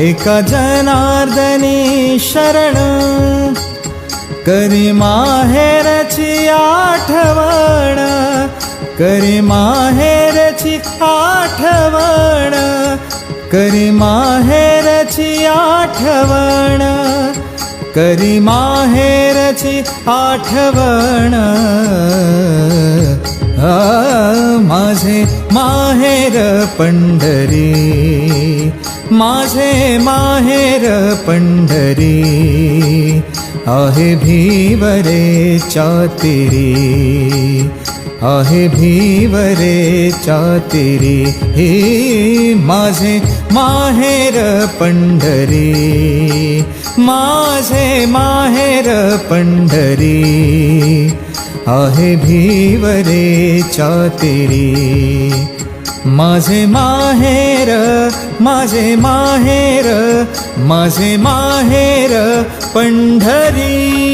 एका जनार्दनी शरण करी माहेरची आठवण, करी माहेरची आठवण, करी माहेरची आठवण, करी माहेरची आठवण. माझे माहेर पंढरी, माझे माहेर पंढरी, आहे भीवरे चातिरी, आहे भीवरे चातिरी. हे माझे माहेर पंढरी, माझे माहेर पंढरी, आहे भीवरे चातिरी. माझे माहेर, माझे माहेर, माझे माहेर पंढरी.